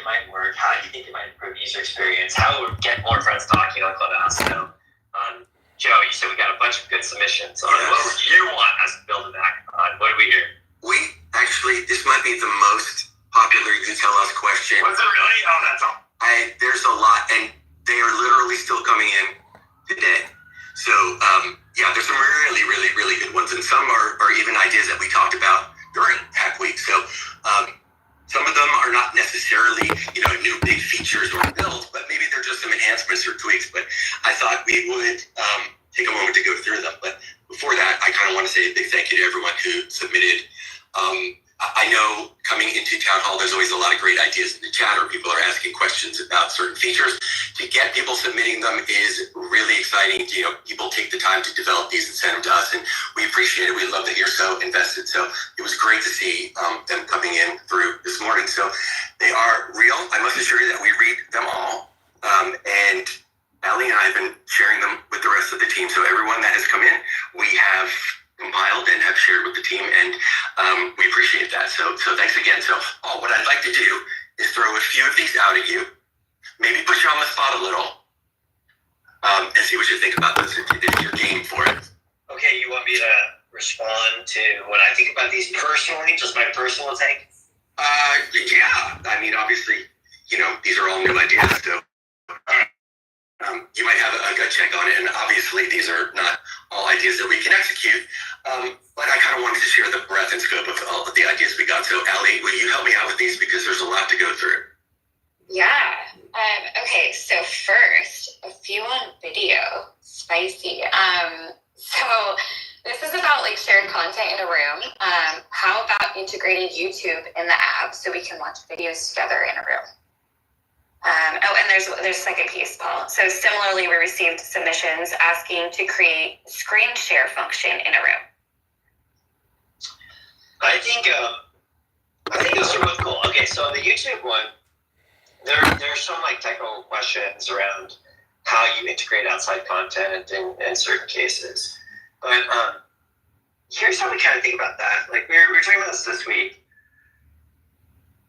might work? How do you think it might improve user experience? How would get more friends talking on Clubhouse? So, Joe, you said we got a bunch of good submissions on what would you want us to build it back on? What do we hear? We actually, this might be the most popular You Tell Us question. Was it really? Oh, that's all. There's a lot, and they are literally still coming in today. So, there's some really, really, really good ones, and some are even ideas that we talked about during Hack Week. So, some of them are not necessarily, new big features or builds, but maybe they're just some enhancements or tweaks. But I thought we would take a moment to go through them. But before that, I kind of want to say a big thank you to everyone who submitted. I know coming into Town Hall, there's always a lot of great ideas in the chat, or people are asking questions about certain features. To get people submitting them is really exciting. People take the time to develop these and send them to us, and we appreciate it. We love that you're so invested. So it was great to see them coming in through this morning. So they are real. I must assure you that we read them all. And Allie and I have been sharing them with the rest of the team. So everyone that has come in, we have compiled and have shared with the team, and we appreciate that. So thanks again. So what I'd like to do is throw a few of these out at you, maybe put you on the spot a little, and see what you think about this if you're game for it. Okay, you want me to respond to what I think about these personally, just my personal take? Yeah. I mean, obviously, these are all new ideas, so you might have a gut check on it, and obviously these are not all ideas that we can execute, but I kind of wanted to share the breadth and scope of all of the ideas we got. So, Allie, will you help me out with these, because there's a lot to go through? Yeah. Okay, so first, a few on video. Spicy. So this is about shared content in a room. How about integrating YouTube in the app so we can watch videos together in a room? And there's a second piece, Paul. So similarly, we received submissions asking to create screen share function in a room. I think those are both cool. Okay, so on the YouTube one, there's some technical questions around how you integrate outside content in certain cases. But here's how we kind of think about that. We were talking about this week.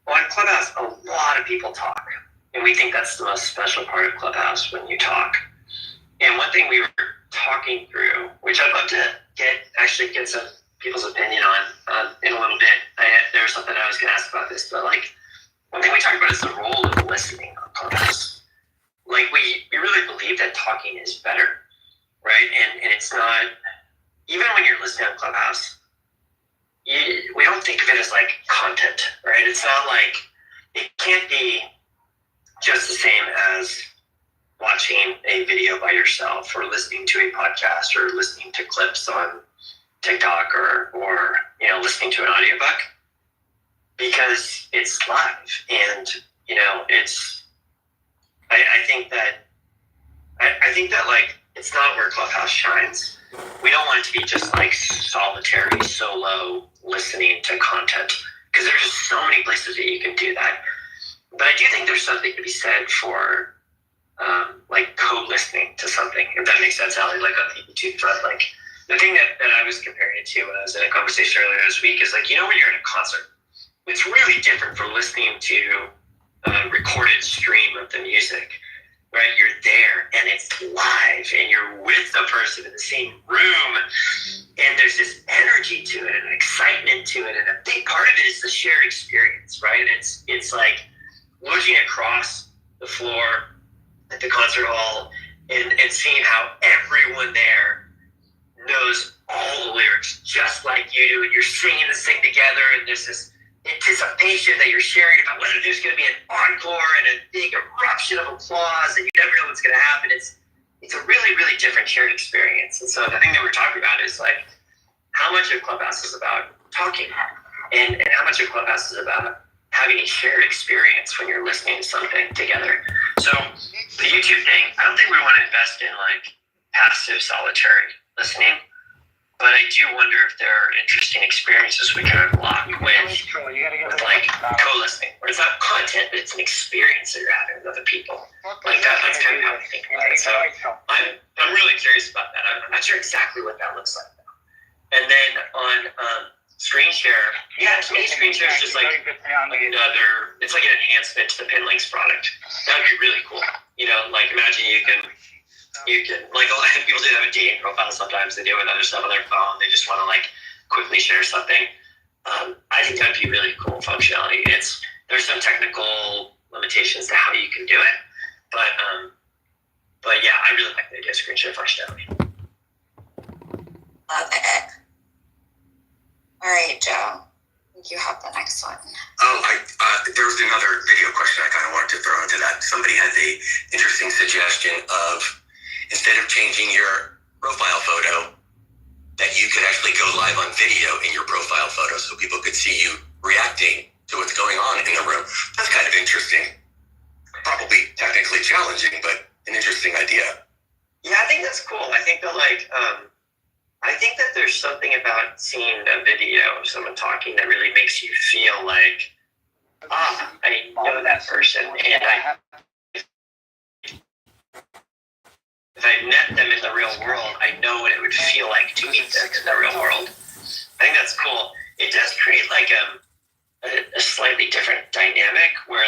On Clubhouse, a lot of people talk. And we think that's the most special part of Clubhouse, when you talk. And one thing we were talking through, which I'd love to get some people's opinion on in a little bit. There was something I was going to ask about this, but one thing we talked about is the role of listening on Clubhouse. We really believe that talking is better, right? And it's not, even when you're listening on Clubhouse, we don't think of it as content, right? It's not it can't be just the same as watching a video by yourself, or listening to a podcast, or listening to clips on TikTok, or listening to an audiobook, because it's live. And it's I think that it's not where Clubhouse shines. We don't want it to be just solitary solo listening to content, because there's just so many places that you can do that. But I do think there's something to be said for co-listening to something, if that makes sense, Allie, on the YouTube front. The thing that I was comparing it to when I was in a conversation earlier this week is when you're in a concert, it's really different from listening to a recorded stream of the music, right? You're there and it's live, and you're with the person in the same room, and there's this energy to it and an excitement to it, and a big part of it is the shared experience, right? It's looking across the floor at the concert hall and seeing how everyone there knows all the lyrics just like you do, and you're singing this thing together, and there's this anticipation that you're sharing about whether there's going to be an encore and a big eruption of applause, and you never know what's going to happen. It's a really, really different shared experience. And so the thing that we're talking about is how much of Clubhouse is about talking, and how much of Clubhouse is about having a shared experience when you're listening to something together. So the YouTube thing, I don't think we want to invest in passive solitary listening, but I do wonder if there are interesting experiences we can unlock with co-listening, where it's not content, but it's an experience that you're having with other people. That's kind of how we think about it. So I'm really curious about that. I'm not sure exactly what that looks like now. And then on screen share. Yeah, to me, screen share is just like another. It's like an enhancement to the Pinlinks product. That would be really cool. Like imagine you can like a lot of people do have a dating profile sometimes. They do it with other stuff on their phone. They just want to like quickly share something. I think that'd be really cool functionality. There's some technical limitations to how you can do it, but yeah, I really like the idea of screen share functionality. Love it. All right, Joe, you have the next one. Oh, there was another video question I kind of wanted to throw into that. Somebody had the interesting suggestion of instead of changing your profile photo, that you could actually go live on video in your profile photo so people could see you reacting to what's going on in the room. That's kind of interesting. Probably technically challenging, but an interesting idea. Yeah, I think that's cool. I think that I think that there's something about seeing a video of someone talking that really makes you feel like, I know that person, and if I met them in the real world, I know what it would feel like to meet them in the real world. I think that's cool. It does create like a slightly different dynamic where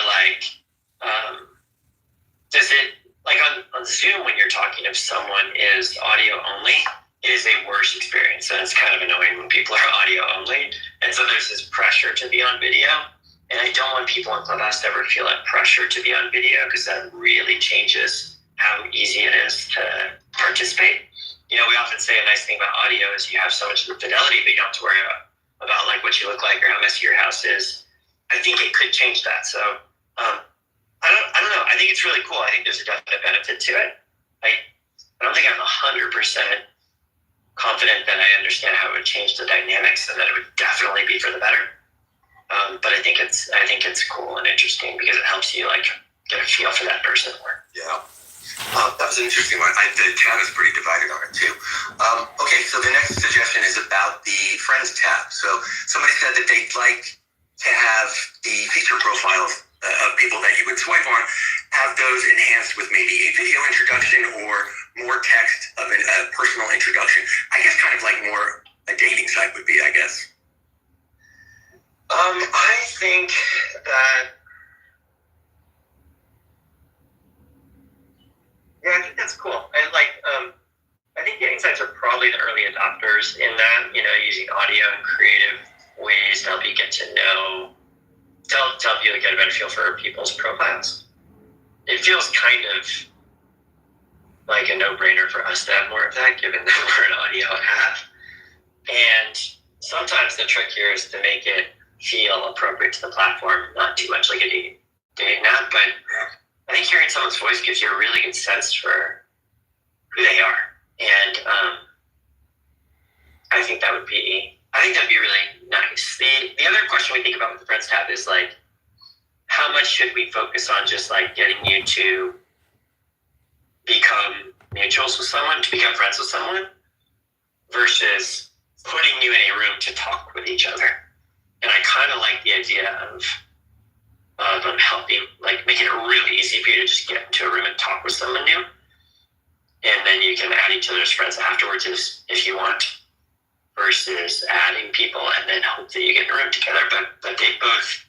does it, like on Zoom when you're talking if someone is audio only, it is a worse experience. And it's kind of annoying when people are audio only. And so there's this pressure to be on video. And I don't want people on Clubhouse to ever feel that pressure to be on video because that really changes how easy it is to participate. We often say a nice thing about audio is you have so much fidelity, but you don't have to worry about like what you look like or how messy your house is. I think it could change that. So I don't know. I think it's really cool. I think there's a definite benefit to it. I don't think I'm 100% confident that I understand how it would change the dynamics and that it would definitely be for the better. But I think it's cool and interesting because it helps you like get a feel for that person more. Yeah. That was an interesting one. The chat is pretty divided on it too. Okay, so the next suggestion is about the Friends tab. So somebody said that they'd like to have the feature profiles of people that you would swipe on, have those enhanced with maybe a video introduction or more text of a personal introduction. I guess kind of like more a dating site would be, I guess. I think that yeah, I think that's cool. And I think dating sites are probably the early adopters in that, using audio and creative ways to help you get to know, to help you get a better feel for people's profiles. It feels kind of like a no-brainer for us to have more of that, given that we're an audio app. And sometimes the trick here is to make it feel appropriate to the platform, not too much like a dating app, but I think hearing someone's voice gives you a really good sense for who they are. And I think that'd be really nice. The other question we think about with the Friends tab is like, how much should we focus on just like getting you to become mutuals with someone, to become friends with someone, versus putting you in a room to talk with each other? And I kind of like the idea of helping, like making it really easy for you to just get into a room and talk with someone new. And then you can add each other's friends afterwards if you want, versus adding people and then hope that you get in a room together. But they both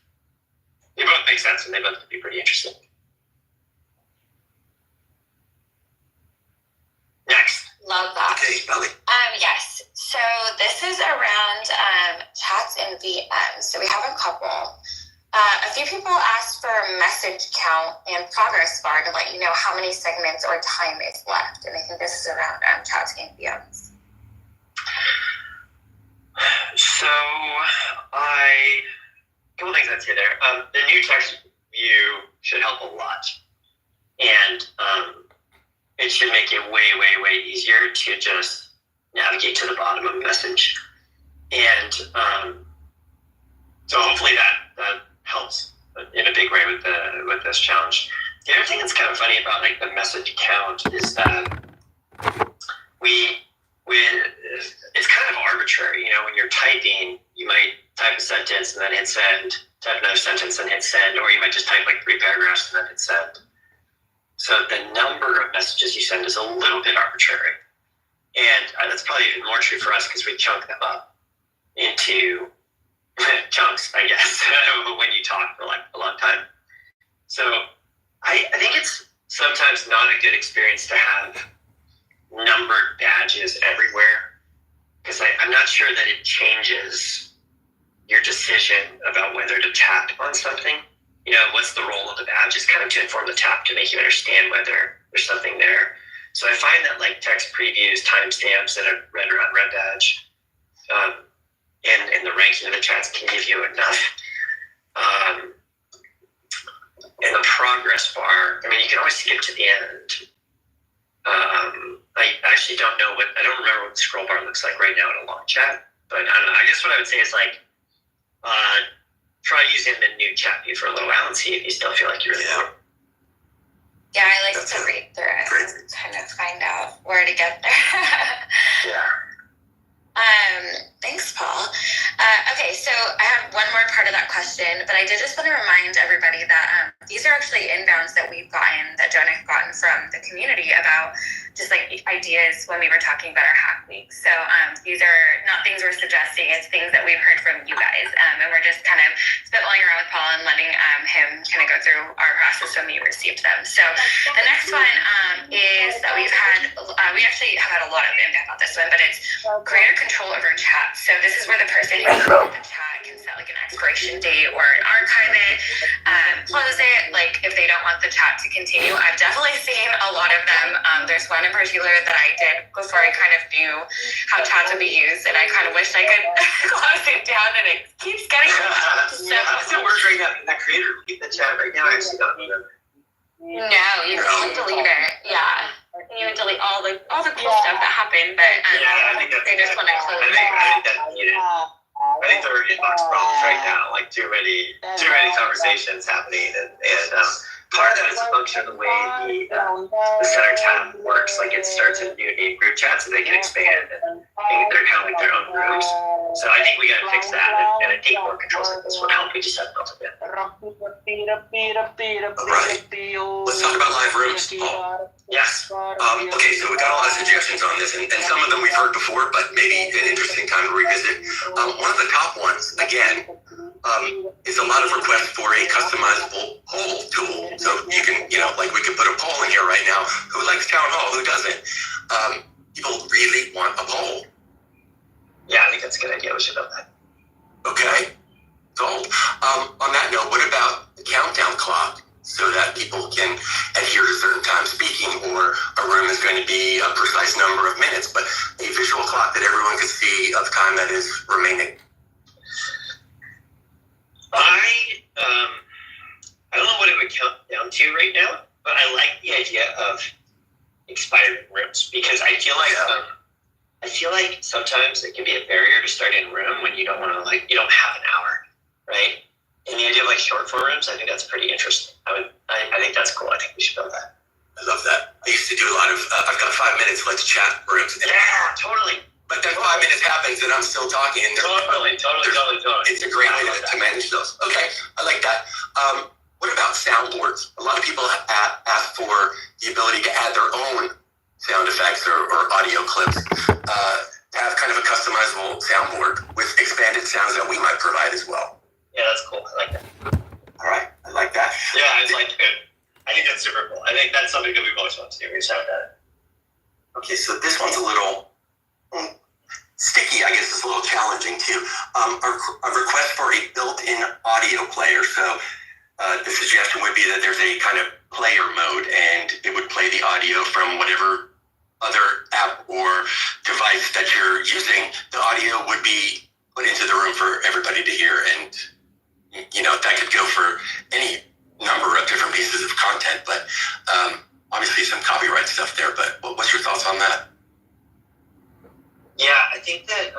make sense and they both could be pretty interesting. Next. Love that. Okay, Ellie. Yes. So this is around chats and VMs. So we have a couple. A few people asked for a message count and progress bar to let you know how many segments or time is left. And I think this is around chats and VMs. So a couple things I'd say there. The new text view should help a lot. And it should make it way, way, way easier to just navigate to the bottom of a message. And so hopefully that helps in a big way with this challenge. The other thing that's kind of funny about like the message count is that it's kind of arbitrary. When you're typing, you might type a sentence and then hit send, type another sentence and hit send, or you might just type like 3 paragraphs and then hit send. So the number of messages you send is a little bit arbitrary. And that's probably even more true for us because we chunk them up. into chunks, I guess, when you talk for like a long time. So I think it's sometimes not a good experience to have numbered badges everywhere, because I'm not sure that it changes your decision about whether to tap on something. You know, what's the role of the badge? It's kind of to inform the tap to make you understand whether there's something there. So I find that like text previews, timestamps, and a red around red badge, and the ranking of the chats can give you enough. And the progress bar, I mean, you can always skip to the end. I actually don't remember what the scroll bar looks like right now in a long chat, but I don't know. I guess what I would say is like, try using the new chat view for a little while and see if you still feel like you're there. Yeah, I like to read through it and kind of find out where to get there. Yeah. Thanks, Paul. Okay, so I have one more part of that question, but I did just want to remind everybody that these are actually inbounds that we've gotten, that Jonah have gotten from the community about just like ideas when we were talking about our hack week. So these are not things we're suggesting, it's things that we've heard from you guys. And we're just kind of spitballing around with Paul and letting him kind of go through our process when we received them. So the next one is that we actually have had a lot of inbound on this one, but it's greater control over chat. So this is where the person who created the chat can set like an expiration date or archive it, close it, like if they don't want the chat to continue. I've definitely seen a lot of them. There's one in particular that I did before I kind of knew how chats would be used, and I kind of wished I could close it down, and it keeps getting so. I'm still working right now. Can the creator keep the chat right now? I actually don't remember. No, you can delete it. Yeah. You would delete all the cool stuff that happened, but I think that's they just want to close it. I think that's needed. I think there are inbox problems right now, like too many conversations happening, and part of that is a function of the way the center tab works. Like it starts a new name group chat, so they can expand and they're kind of like their own groups. So I think we got to fix that, and I think more controls like this would help. We just have built a bit. All right. Let's talk about live rooms, Paul. Yes. Okay, so we got a lot of suggestions on this, and some of them we've heard before, but maybe an interesting time to revisit. One of the top ones, again, is a lot of requests for a customizable poll tool. So you can, like we could put a poll in here right now. Who likes Town Hall? Who doesn't? People really want a poll. Yeah, I think that's a good idea. We should build that. Okay. Sold. On that note, what about the countdown clock? So that people can adhere to certain time speaking, or a room is going to be a precise number of minutes, but a visual clock that everyone can see of time that is remaining. I don't know what it would count down to right now, but I like the idea of expired rooms, because I feel like sometimes it can be a barrier to start in room when you don't want to, like, you don't have an hour, right? And the idea of like short form rooms, I think that's pretty interesting. I think that's cool. I think we should build that. I love that. I used to do a lot of, I've got 5 minutes, let's chat rooms. Yeah, totally. But then 5 minutes happens and I'm still talking. And Totally. It's a great way to manage those. Okay, I like that. What about soundboards? A lot of people ask for the ability to add their own sound effects or audio clips, to have kind of a customizable soundboard with expanded sounds that we might provide as well. Yeah, that's cool. I like that. All right, I like that. Yeah, I think that's super cool. I think that's something that we've always wanted to do. We just haven't done it. Okay, so this one's a little sticky. I guess it's a little challenging too. A request for a built-in audio player. So the suggestion would be that there's a kind of player mode, and it would play the audio from whatever other app or device that you're using. The audio would be put into the room for everybody to hear, and that could go for any number of different pieces of content, but obviously some copyright stuff there. But what's your thoughts on that? Yeah, I think that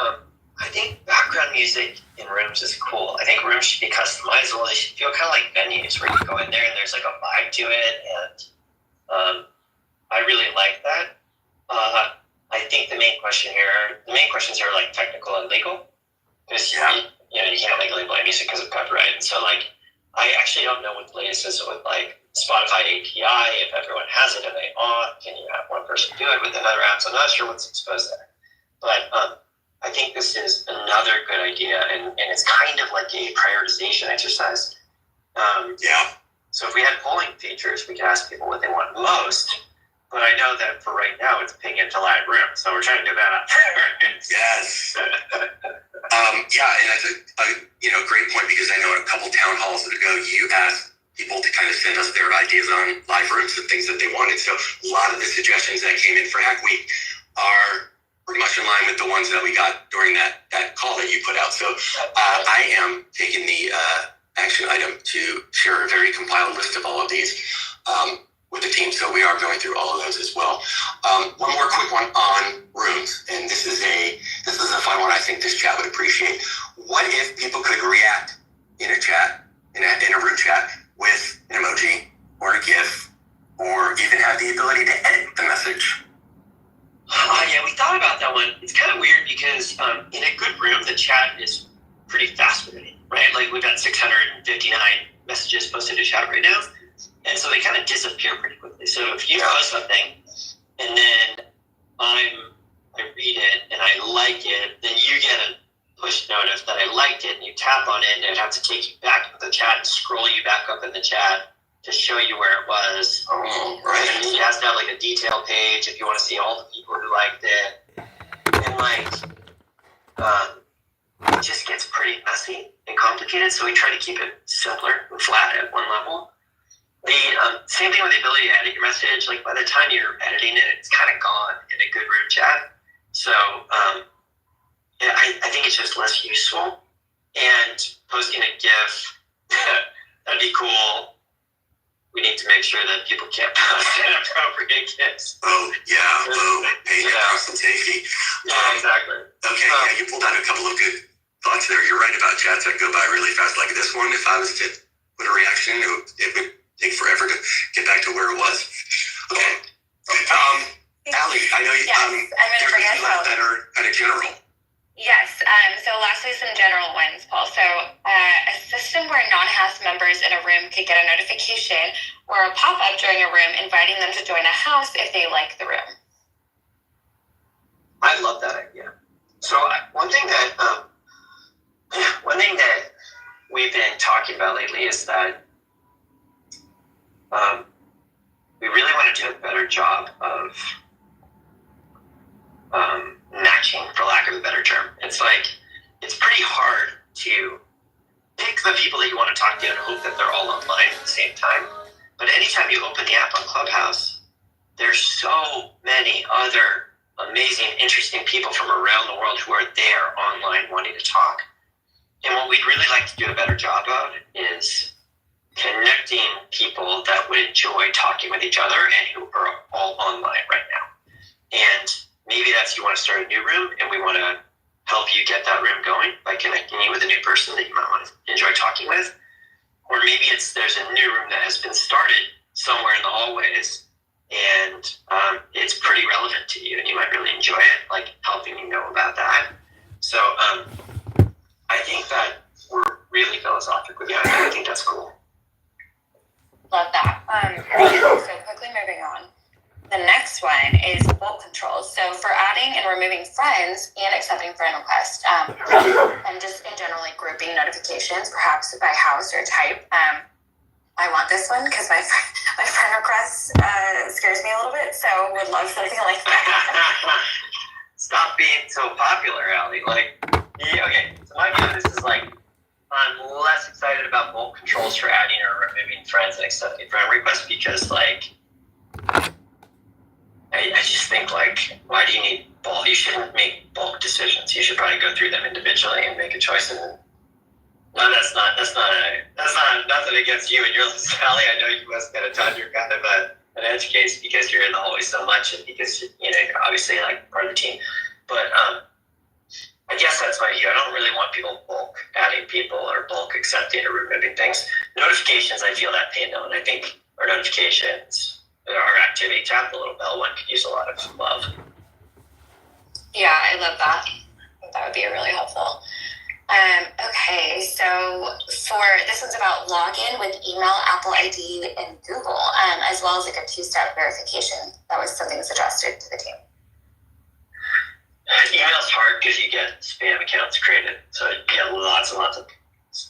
I think background music in rooms is cool. I think rooms should be customizable. They should feel kind of like venues where you go in there and there's like a vibe to it, and I really like that. I think the main questions here are like technical and legal, because you can't legally play music because of copyright. And so like, I actually don't know what the latest is with like Spotify API. If everyone has it and they can you have one person do it with another app? So I'm not sure what's exposed there. But I think this is another good idea, and it's kind of like a prioritization exercise. So if we had polling features, we could ask people what they want most. But I know that for right now, it's ping into live room, so we're trying to do that up. Yes. And that's a great point, because I know in a couple town halls ago, you asked people to kind of send us their ideas on live rooms and things that they wanted. So a lot of the suggestions that came in for Hack Week are pretty much in line with the ones that we got during that call that you put out. So I am taking the action item to share a very compiled list of all of these with the team. So we are going through all of those as well. One more quick one on rooms, and this is a fun one. I think this chat would appreciate. What if people could react in a chat, in a room chat, with an emoji or a GIF, or even have the ability to edit the message? Yeah, we thought about that one. It's kind of weird because in a good room, the chat is pretty fast moving, right? Like we've got 659 messages posted to chat right now. And so they kind of disappear pretty quickly. So if you post something and then I read it and I like it, then you get a push notice that I liked it, and you tap on it, and it would have to take you back to the chat and scroll you back up in the chat to show you where it was. Oh, right. And it has to have like a detail page if you want to see all the people who liked it. And it just gets pretty messy and complicated. So we try to keep it simpler and flat at one level. The same thing with the ability to edit your message. Like by the time you're editing it, it's kind of gone in a good room chat. So I think it's just less useful. And posting a GIF, that'd be cool. We need to make sure that people can't post inappropriate GIFs. Oh, yeah. Paying trust and safety. Yeah, exactly. Okay, you pulled out a couple of good thoughts there. You're right about chats that go by really fast. Like this one, if I was to put a reaction, it would take forever to get back to where it was. Okay. Allie, I know yes, I'm going to bring us home. That are kind of general. Yes. So lastly, some general ones, Paul. So a system where non-House members in a room could get a notification or a pop-up during a room inviting them to join a house if they like the room. I love that idea. So one thing that we've been talking about lately is that we really want to do a better job of matching, for lack of a better term. It's pretty hard to pick the people that you want to talk to and hope that they're all online at the same time. But anytime you open the app on Clubhouse, there's so many other amazing, interesting people from around the world who are there online wanting to talk. And what we'd really like to do a better job of is connecting people that would enjoy talking with each other and who are all online right now. And maybe that's you want to start a new room, and we want to help you get that room going by connecting you with a new person that you might want to enjoy talking with. Or maybe there's a new room that has been started somewhere in the hallways, and it's pretty relevant to you, and you might really enjoy it, like helping you know about that. So I think that we're really philosophic with you. I think that's cool. Love that. So quickly moving on. The next one is bulk controls. So for adding and removing friends and accepting friend requests, and just in general, like grouping notifications, perhaps by house or type. I want this one because my friend request scares me a little bit. So would love something like that. Stop being so popular, Allie. Okay. So my view of this is I'm less excited about bulk controls for adding or removing friends and accepting friend requests because I just think why do you need bulk? You shouldn't make bulk decisions. You should probably go through them individually and make a choice. And that's nothing against you and your Sally. I know you must get a ton. You're kind of an edge case because you're in the hallway so much and because you're obviously part of the team. But I guess that's my view. I don't really want people bulk adding people or bulk accepting or removing things. Notifications, I feel that pain though, and I think our notifications, our activity, tap the little bell one could use a lot of love. Yeah, I love that. That would be really helpful. Okay, so this one's about login with email, Apple ID, and Google, as well as a two-step verification. That was something suggested to the team. Email's hard because you get spam accounts created, so you get lots and lots of.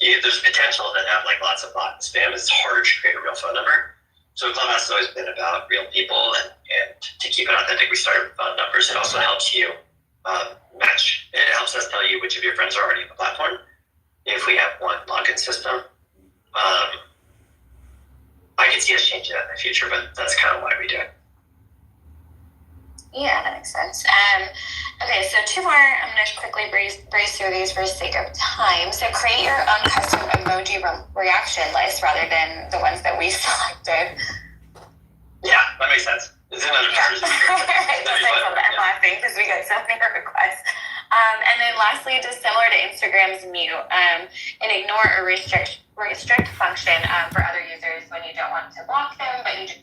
There's potential that have like lots of bot spam. It's harder to create a real phone number. So Clubhouse has always been about real people, and to keep it authentic, we started with phone numbers. It also helps you match. It helps us tell you which of your friends are already on the platform. If we have one login system, I can see us changing that in the future, but that's kind of why we do it. Yeah, that makes sense. Okay, so two more. I'm going to quickly breeze through these for the sake of time. So create your own custom emoji reaction list rather than the ones that we selected. Yeah, that makes sense. It's another person. I'm laughing because we got so many requests. And then lastly, just similar to Instagram's mute, and ignore or restrict function for other users when you don't want to block them, but you just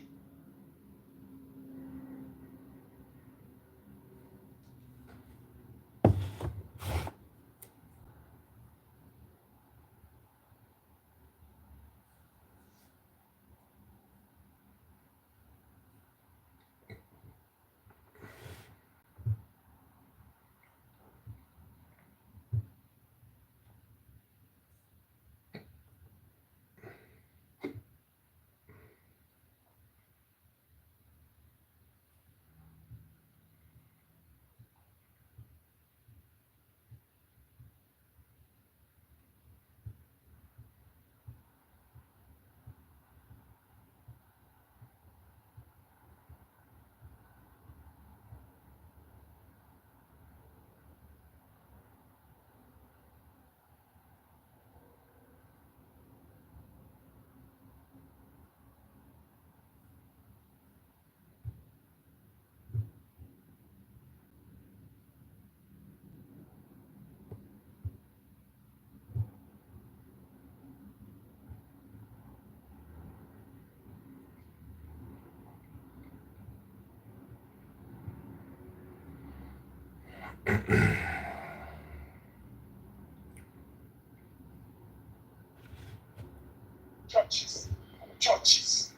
Churches.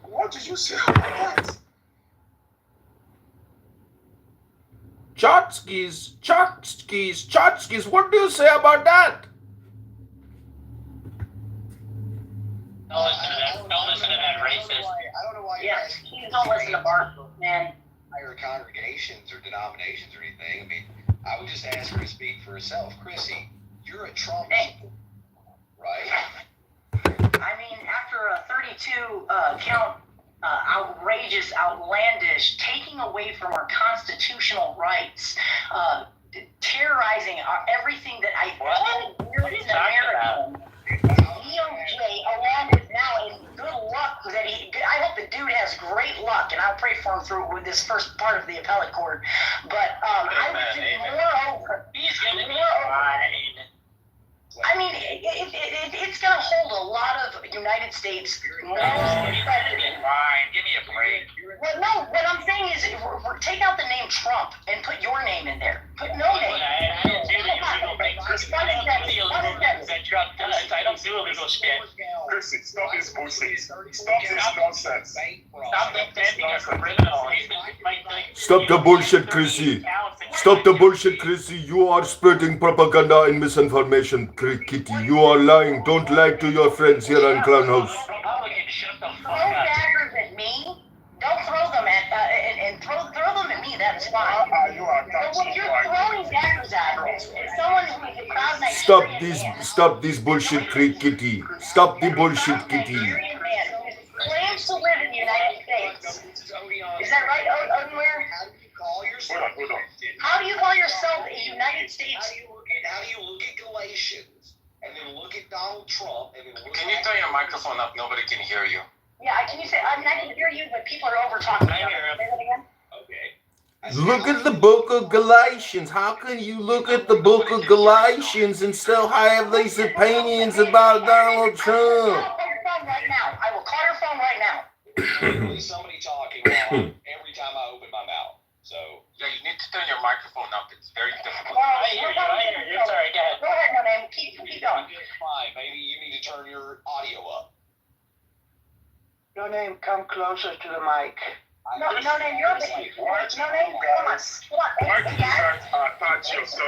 What did you say about that? Chotskis, what do you say about that? Don't listen to that racist. I don't know why you guys Don't listen to Bart, man. hire congregations or denominations or anything. I mean, I would just ask her to speak for herself. Chrissy, you're a Trump supporter, right? I mean, after a 32 count outrageous, outlandish, taking away from our constitutional rights, terrorizing everything that I What are you talking about? DOJ, along with now, and good luck that I hope the dude has great luck, and I'll pray for him through with this first part of the appellate court. But I would say, moreover, He's gonna be fine. I mean, it's going to hold a lot of United States He's gonna be fine. Give me a break. Well, no, what I'm saying is, take out the name Trump and put your name in there. Put no name. I don't do the illegal things. I don't do the illegal things that Trump does. I don't do illegal shit. Chrissy, stop this bullshit. Stop this nonsense. Stop defending a criminal. Stop the bullshit, Chrissy. Stop the bullshit, Chrissy. You are spreading propaganda and misinformation, Kitty. You are lying. Don't lie to your friends here on Clown House. Republicans, shut the Throw fuck up. daggers at me. Don't throw them at and throw them at me. That's fine. You are But when you're throwing daggers at me, as someone who is a proud Nigerian Stop this bullshit, Kitty. Stop the bullshit, Kitty. Nigerian man who claims to live in the United States. Is that right, Odinware? How do you call yourself a United States? How do you look at Galatians and then look at Donald Trump and then look Can you turn your microphone up? Nobody can hear you. Yeah, can you say? I mean, I can hear you, but people are over talking. I hear him. Say that again. Okay. Look at the book of Galatians. How can you look at the book of Galatians and still have these opinions about Donald Trump? I'll call your phone right now. I will call your phone right now. Literally somebody talking every time I open my mouth. So Yeah, you need to turn your microphone up. It's very difficult. I hear you. Sorry, go ahead. Go ahead, no name. Keep going. fine. Maybe you need to turn your audio up. Your name, come closer to the mic. No name, you're the no name. Come on. Mark is our thought show, so.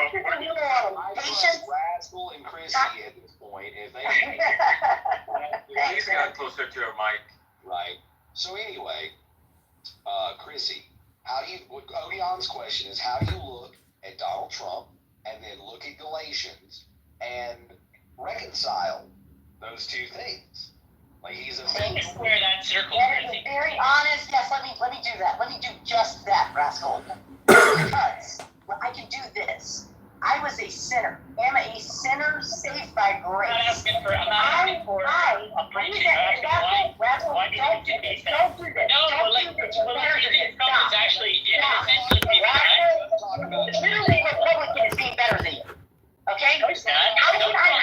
Patience. Rascal and Chrissy at this point, if they Please get closer to your mic. right. So anyway, Chrissy, how do you? Odion's question is, how do you look at Donald Trump and then look at Galatians and reconcile those two things? Like he's a Let me square that circle, That is Chrissy. very honest. Yes, let me do that. Let me do just that, rascal. Because I can do this. I was a sinner. Am a sinner saved by I'm grace. not asking for a preaching. I'm asking why did you do these things? Don't do this. No, Don't but like, do this. Trump is actually essentially being Literally, Republican is being better than you. Okay? No, he's not. How dare I?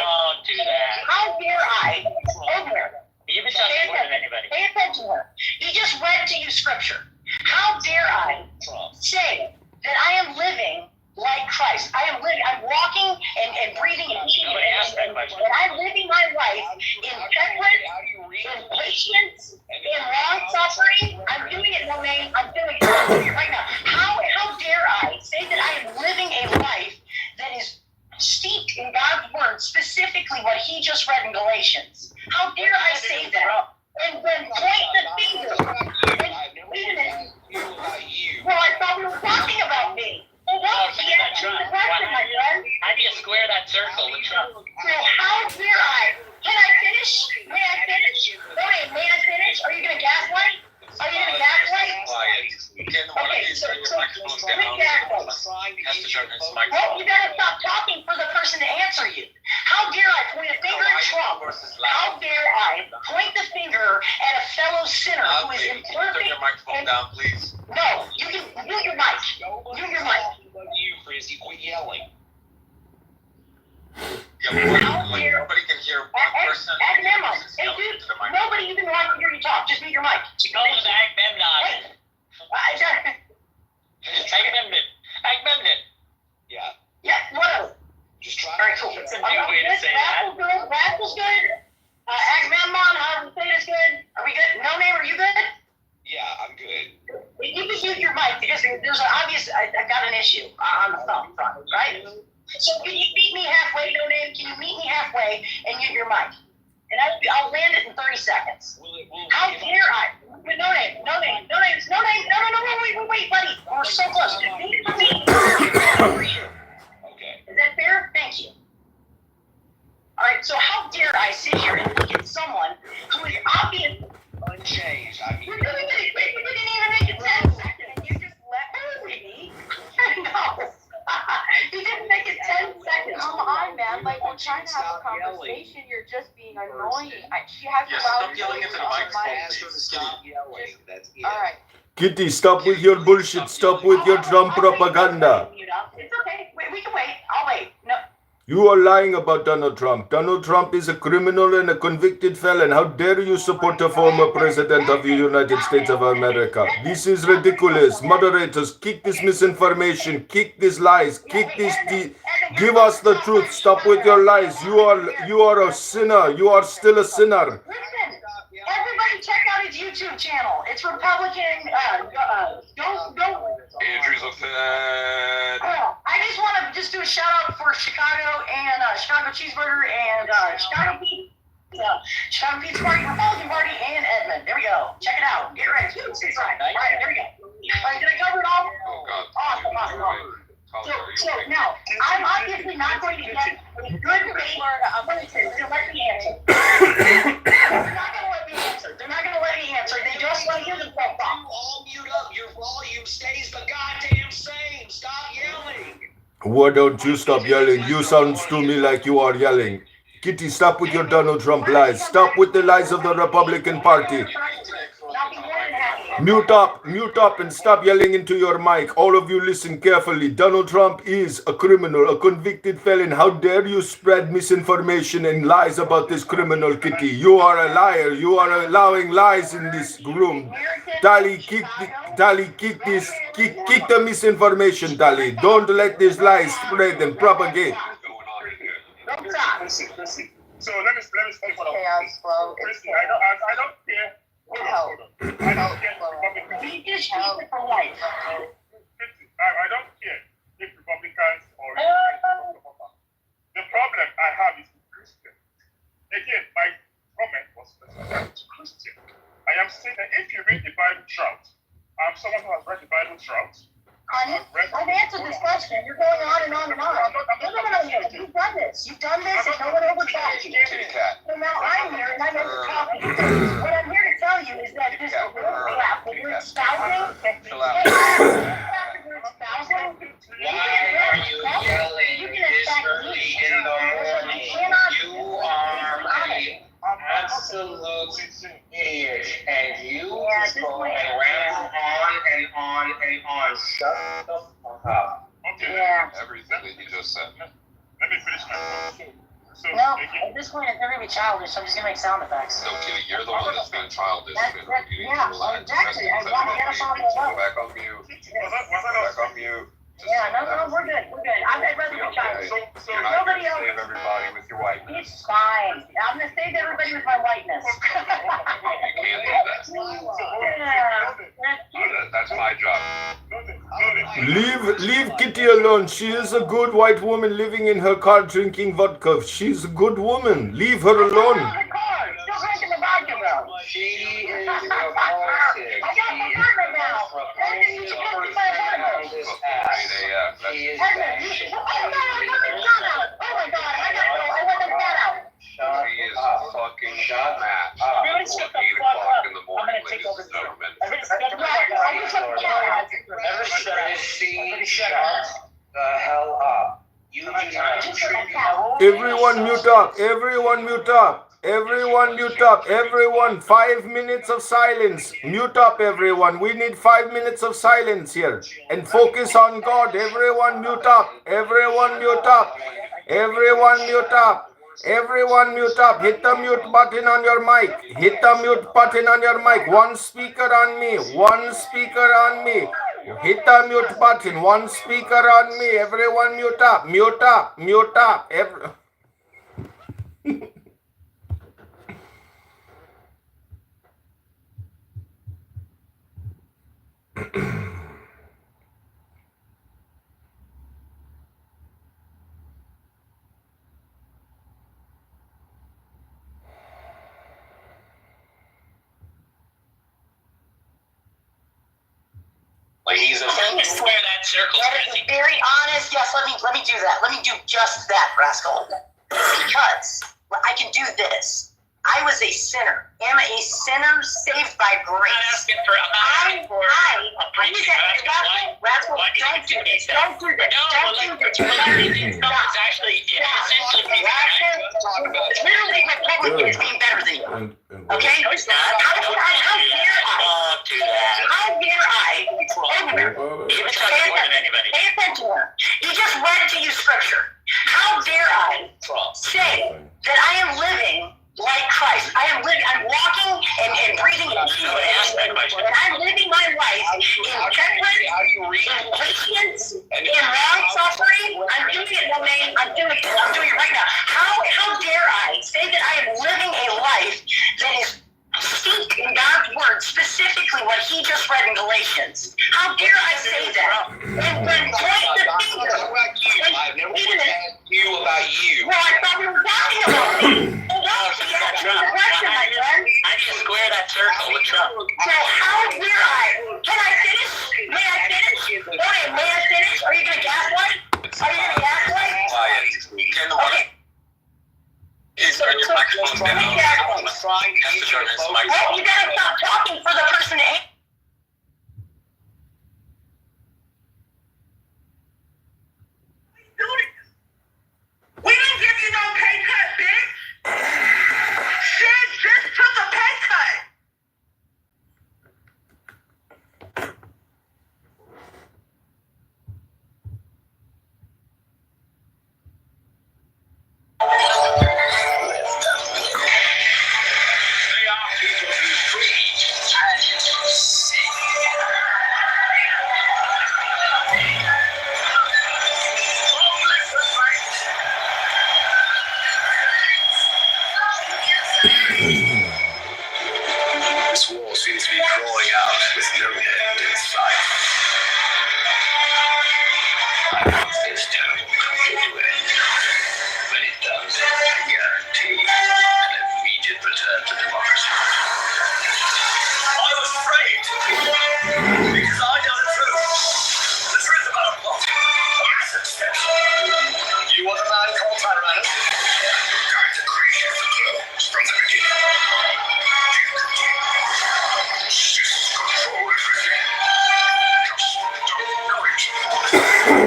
Don't do that. How dare I? Over there. You've been talking more than anybody. Pay attention here. He just read to you scripture. How dare I say that I am living like Christ? I'm walking and breathing and eating Nobody asked that question. and I'm living my life in temperance, in patience, in long suffering. I'm doing it, no name. I'm doing it right now. How dare I say that I am living a life that is steeped in God's word, specifically what he just read in Galatians? How dare I say that? And then point the finger. Wait a minute. Well, I thought we were talking about me. Well, don't be asking the question, my friend. How do you square that circle with Trump? So how dare I? Can I finish? May I finish? Okay, may I finish? Are you going to gaslight? Are you going to gaslight? Can one of these turn your microphone down? Has to turn his Well, microphone. you gotta stop talking for the person to answer you. How dare I point a finger at Trump? How dare I point the finger at a fellow sinner who is Can you turn imperfect? your microphone down, please? No, you can mute your mic. Mute your mic. You, Chrissy, quit yelling. Yeah, nobody can hear one person. Agamemnon. Just Hey, yelling dude, into the microphone. nobody even wants to hear you talk. Just mute your mic. She called him Agamemnon. Agamemnon. Yeah. Yeah, whatever. Just try All right, cool. It's a new way to say that. Raffle's good. Agamemnon, however you say it is good. Are we good? No name, are you good? Yeah, I'm good. You can mute your mic because there's an obvious, I've got an issue on the thumb front, right? So can you meet me halfway, no name? Can you meet me halfway and mute your mic? And I'll land it in 30 seconds. How dare I? No name, no name, no names, no name, no, wait, buddy. We're so close. Okay. Is that fair? Thank you. All right, so how dare I sit here and look at someone who is obviously Unchanged. I mean, you didn't even make it 10 seconds. You just let me. No. You didn't make it 10 seconds. Come on, man. Like, we're trying to have a conversation. You're just being annoying. She has Yeah, allowed stop yelling into the microphone, ask her to please. stop yelling. That's it. All right. Kitty, stop with your bullshit. Stop with your Trump propaganda. It's okay. We can wait. I'll wait. No. You are lying about Donald Trump. Donald Trump is a criminal and a convicted felon. How dare you support a former president of the United States of America? This is ridiculous. Moderators, kick this misinformation, kick these lies, kick this. Give us the truth. Stop with your lies. You are a sinner. You are still a sinner. Listen, everybody check out his YouTube channel. It's Republican. Don't. Andrew's a fan. I just want to just do a shout out for Chicago and Chicago Cheeseburger and Chicago Pizza. Chicago Pizza Party, Republican Party, and Edmond. There we go. Check it out. Get ready. All right, there we go. All right, did I cover it all? Oh, God. Awesome. So now, I'm obviously not going to get a good debate. I'm going to let me answer. They're not going to let me answer. They just want to hear themselves talk. You all mute up. Your volume stays the goddamn same. Stop yelling. Why don't you stop yelling? You sound to me like you are yelling. Kitty, stop with your Donald Trump lies. Stop with the lies of the Republican Party. Mute up and stop yelling into your mic. All of you listen carefully. Donald Trump is a criminal, a convicted felon. How dare you spread misinformation and lies about this criminal, Kitty? You are a liar. You are allowing lies in this room. Dali, kick the misinformation, Dali. Don't let these lies spread and propagate. Listen. So let me say what I want. Chaos flow. Christy, I don't care. Hold on. I don't care. saying that if you read the Bible drought, I'm someone who has read the Bible drought. I've answered this question. You're going on and on and on. No. You've done this. You've done this, and no one ever talked to you. So now I'm here, and I'm never talking to you. What I'm here to tell you is that this crap that you're espousing, Why are you yelling this early in the morning? You are an absolute idiot, and you just go and ramble on and on and on. Shut the fuck up. Okay. Yeah. Everything that you just said. Let me finish my point. So, No, at this point, they're going to be childish, so I'm just going to make sound effects. No kidding, you're the one that's been childish. Yeah, exactly. I want to get us on the level. Back on mute. Back on mute. Yeah, no, we're good. I'd rather be childish. You're not going to save everybody with your whiteness. It's fine. I'm going to save everybody with my whiteness. You can't do that. That's my job. Leave Kitty alone. She is a good white woman living in her car drinking vodka. She's a good woman. Leave her alone. She is a bullshit. I got my apartment now. She is She is fucking mad. Everybody shut the 8 fuck o'clock up. in the I'm morning, gonna take ladies over and the show. gentlemen. Shut the hell up. You do not treat Everyone mute up. Everyone mute up. Everyone mute up. Everyone, 5 minutes of silence. Mute up, everyone. We need 5 minutes of silence here. And focus on God. Everyone mute up. Everyone mute up. Everyone mute up. Everyone mute up. Hit the mute button on your mic. Hit the mute button on your mic. One speaker on me. One speaker on me. Hit the mute button. One speaker on me. Everyone mute up. Mute up. Mute up. Like he's a square that circle. That is very honest. Yes, let me do that. Let me do just that, rascal. Because I can do this. I was a sinner. Am a sinner saved by grace. I'm not asking for Rascal, don't do this. Don't do this. Don't do this. It's actually essentially Clearly, Republican is being better than you. Okay? How dare I? Pay attention here. He just read to you scripture. How dare I say that I am living like Christ? I'm walking and breathing in Jesus. And I'm living my life in temperance, in patience, in long suffering. I'm doing it, woman. I'm doing it right now. How dare I say that I am living a life that is steeped in God's word, specifically what he just read in Galatians? How dare I say that? And then point the finger. I've never asked you about you. Well, I thought we were talking about it. I need to square that circle with Trump. So how dare I? Can I finish? May I finish? Okay, may I finish? Are you going to gaslight? Okay. Turn your microphone down. Trying to use your phone. Well, you got to stop talking for the person to hate. We didn't give you no pay cut, bitch. Shit just took a pay cut. afraid. Because I know the truth. The truth about a plot. A massive step. You want a man called Tyrannus? Guide the creation of the clones from the beginning. Just control everything. Just don't know it.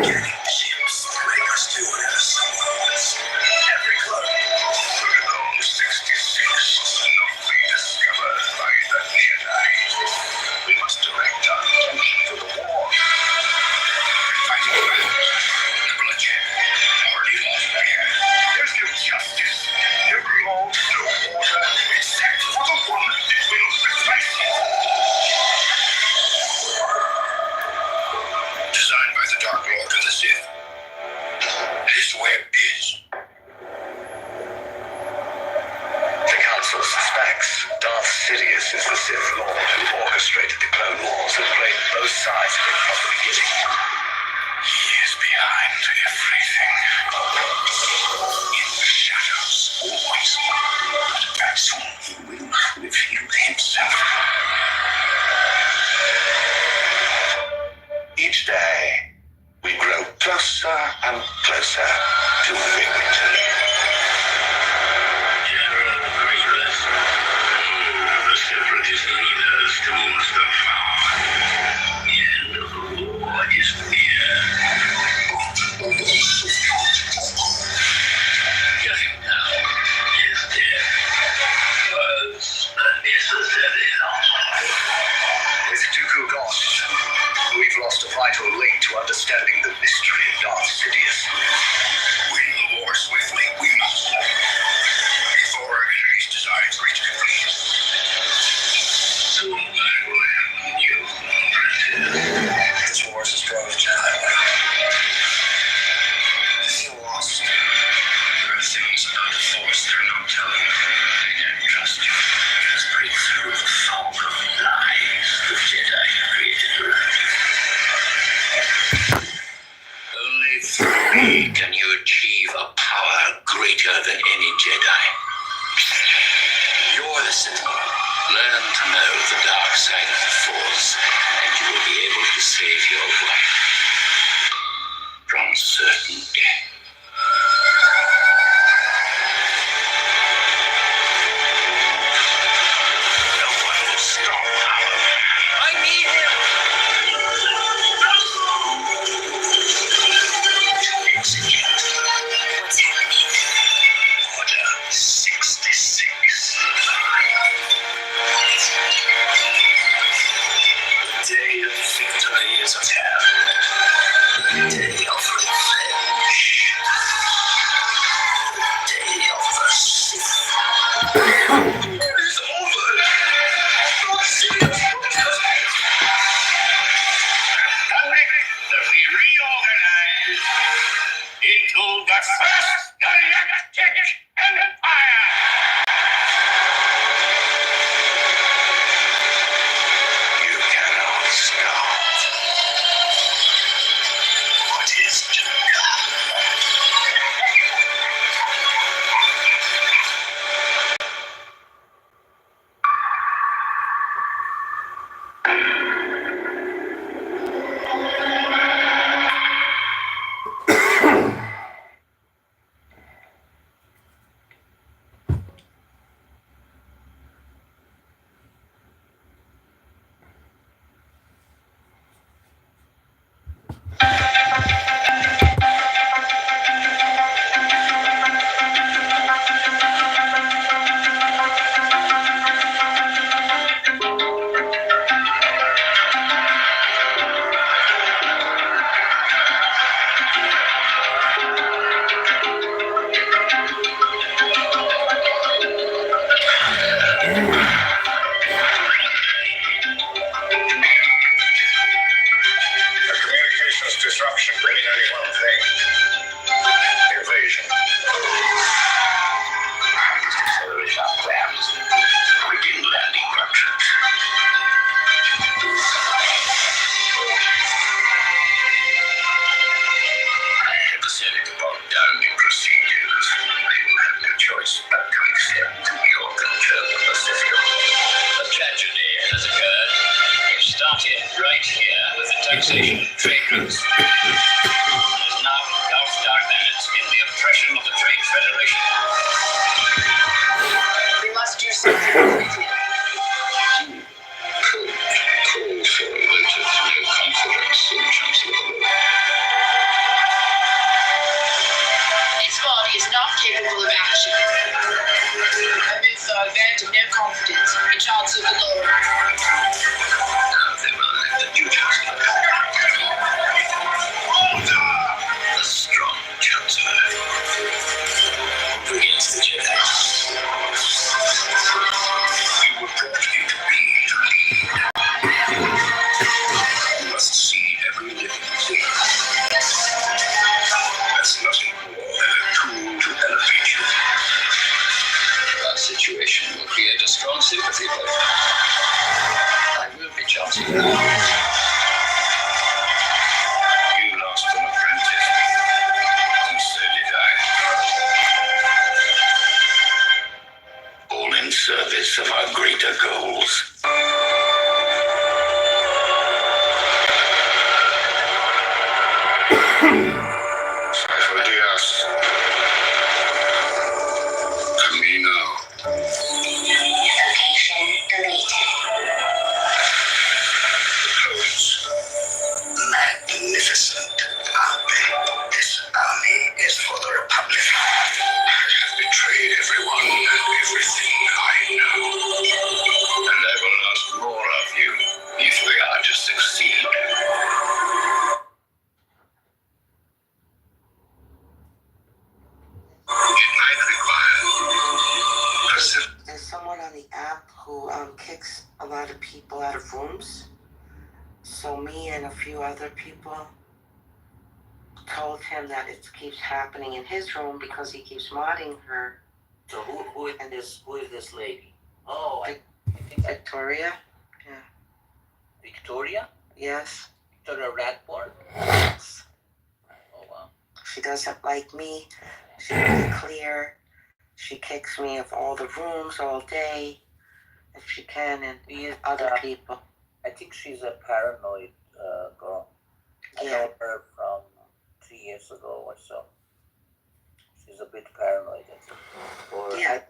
Getting ships to make us do whatever someone wants. Every clone. Clone 66 must not be discovered by the Jedi. We must direct our attention to the war. Fighting back. The bloodshed. Already lost there. There's no justice. No law, no order, except for the one that will replace it. Designed by the Dark Lord of the Sith. His web is. The Council suspects Darth Sidious is the Sith Lord who orchestrated the Clone Wars and played both sides of it from the beginning. He is behind everything. In the shadows, always. But soon he will reveal himself. Each day, we grow closer and closer to victory. General Grievous, the Separatist leaders to Mustafar. The end of the war is near. Getting now is dead. Was a necessary loss. With Dooku gone, we've lost a vital link to understanding the mystery of Darth Sidious. Win the war swiftly, we must. Before our enemy's designs reach completion. Soon I will end you, apprentice. This war is as strong as Jedi. I feel lost. There are things about the Force they're not telling me. I can't trust you. Just break through the fog of lies the Jedi created around you. Only through me can you achieve a power greater than any Jedi. You're the Sentinel. Learn to know the dark side of the Force, and you will be able to save your wife from certain death. No one will stop power. I need him! What's happening? Order 66. The day of victory is at hand. right here with the taxation of trade goods. It is now engulfed our lands in the oppression of the Trade Federation. We must do something quickly. Could call for a vote of no confidence in Chancellor. This body is not capable of action. I move for a vote of no confidence in Chancellor Law. Now they will elect the new Chancellor. Order! A strong Chancellor. Against the Jedi. You were brought here to be to lead. You must see every living thing. That's nothing more than a tool to elevate you. Our situation will create a strong sympathy vote. I will be Chancellor. You lost an apprentice. And so did I. All in service of our greater goals. Cipher Diaz. Camino. Location deleted. The poets. Magnificent army. This army is for the Republic. I have betrayed everyone and everything I know. And I will ask more of you if we are to succeed. It might require persistence. There's someone on the app who kicks a lot of people out of rooms. So me and a few other people told him that it keeps happening in his room because he keeps modding her. So who is this lady? Oh, I think Victoria? Yeah. Victoria? Yes. Victoria Radborn? Yes. Oh wow. She doesn't like me. She doesn't clear. She kicks me of all the rooms all day if she can, and other people. I think she's a paranoid girl. I know her from 3 years ago or so. She's a bit paranoid, I think. Or Yeah.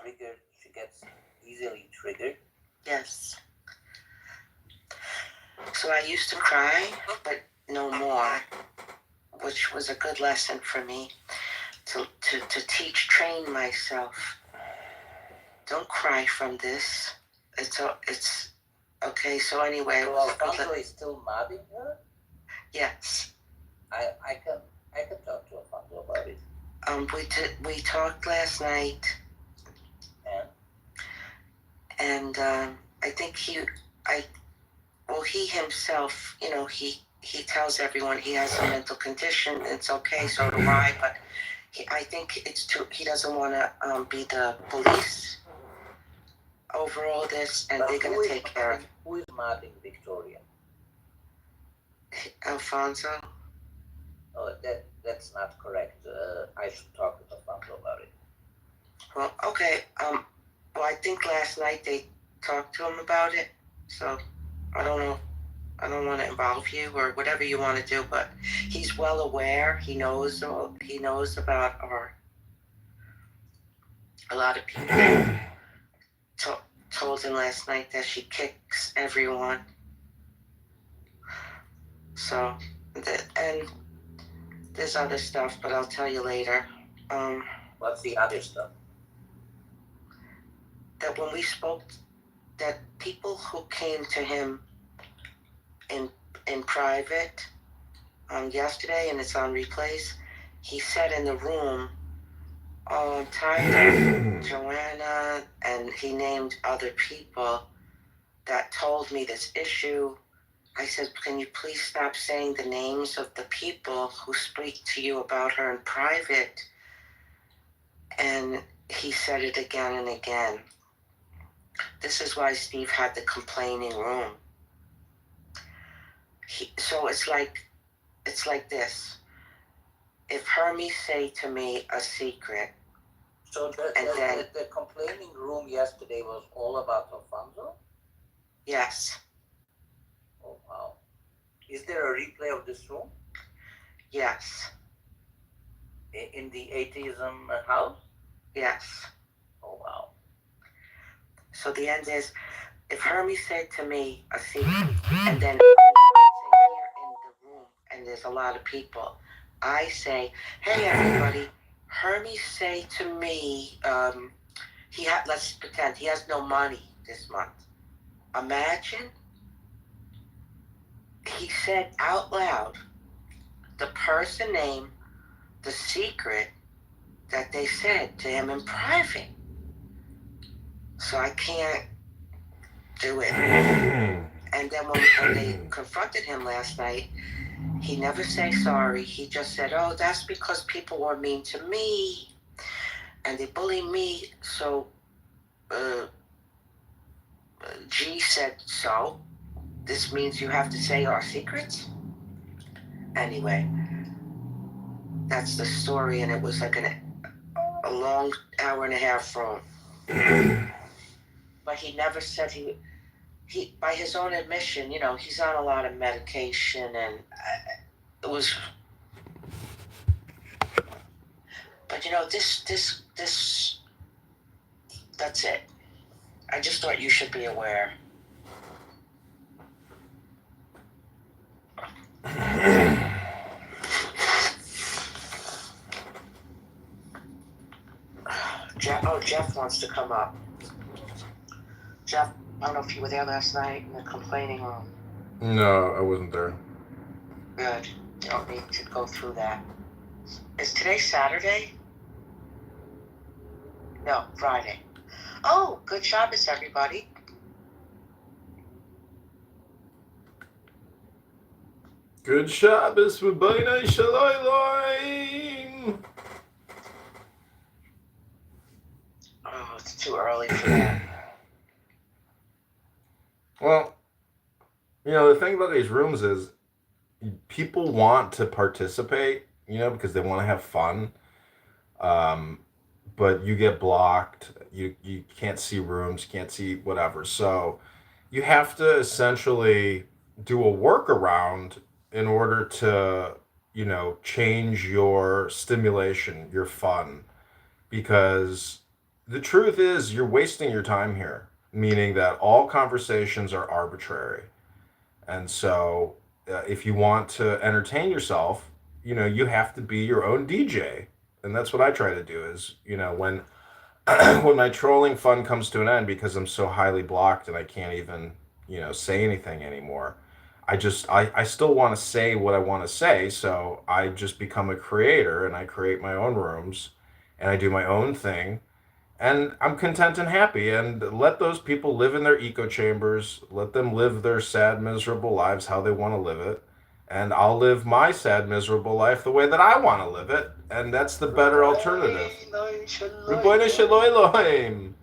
triggered. She gets easily triggered. Yes. So I used to cry, but no more, which was a good lesson for me to train myself. Don't cry from this. It's okay. So anyway, So Alfonso is still mobbing her? Yes. I can talk to Alfonso about it. We talked last night, and I think he himself, he tells everyone he has a mental condition. It's okay, so do I. But I think he doesn't want to be the police over all this, and they're going to take care of it. Who is mobbing Victoria? Alfonso? Oh, that's not correct. I should talk with Alfonso about it. Well, okay. Well, I think last night they talked to him about it, so I don't know. I don't want to involve you or whatever you want to do, but he's well aware. He knows about a lot of people. Told him last night that she kicks everyone. So, and there's other stuff, but I'll tell you later. What's the other stuff? That when we spoke, that people who came to him in private yesterday, and it's on replays, he said in the room, "Oh, I'm tired of Joanna," and he named other people that told me this issue. I said, "Can you please stop saying the names of the people who speak to you about her in private?" And he said it again and again. This is why Steve had the complaining room. So it's like this. If Hermes say to me a secret, so the complaining room yesterday was all about Alfonso? Yes. Is there a replay of this room? Yes. In the atheism house? Yes. Oh, wow. So the end is, if Hermie said to me a secret, and then here in the room, and there's a lot of people, I say, hey everybody, Hermie say to me, let's pretend he has no money this month. Imagine he said out loud the person name, the secret that they said to him in private. So I can't do it. And then when they confronted him last night, he never said sorry. He just said, oh, that's because people were mean to me and they bullied me. So G said, so this means you have to say our secrets? Anyway, that's the story, and it was like a long hour and a half from. But he never said he by his own admission, he's on a lot of medication, and it was. But this. That's it. I just thought you should be aware. Jeff wants to come up. Jeff, I don't know if you were there last night in the complaining room. No, I wasn't there. Good. You don't need to go through that. Is today Saturday? No, Friday. Oh, good Shabbos, everybody. Good Shabbos, Rabbeinu Shalom. Oh, it's too early for that. Well, the thing about these rooms is people want to participate, because they want to have fun. But you get blocked. You can't see rooms, can't see whatever. So you have to essentially do a workaround in order to, change your stimulation, your fun. Because the truth is you're wasting your time here, meaning that all conversations are arbitrary. And so if you want to entertain yourself, you have to be your own DJ. And that's what I try to do is, when when my trolling fun comes to an end because I'm so highly blocked and I can't even, say anything anymore. I still want to say what I want to say. So I just become a creator and I create my own rooms and I do my own thing. And I'm content and happy, and let those people live in their echo chambers. Let them live their sad, miserable lives how they want to live it. And I'll live my sad, miserable life the way that I want to live it. And that's the better alternative. Rabbeinu Shalom. Rabbeinu Shalom.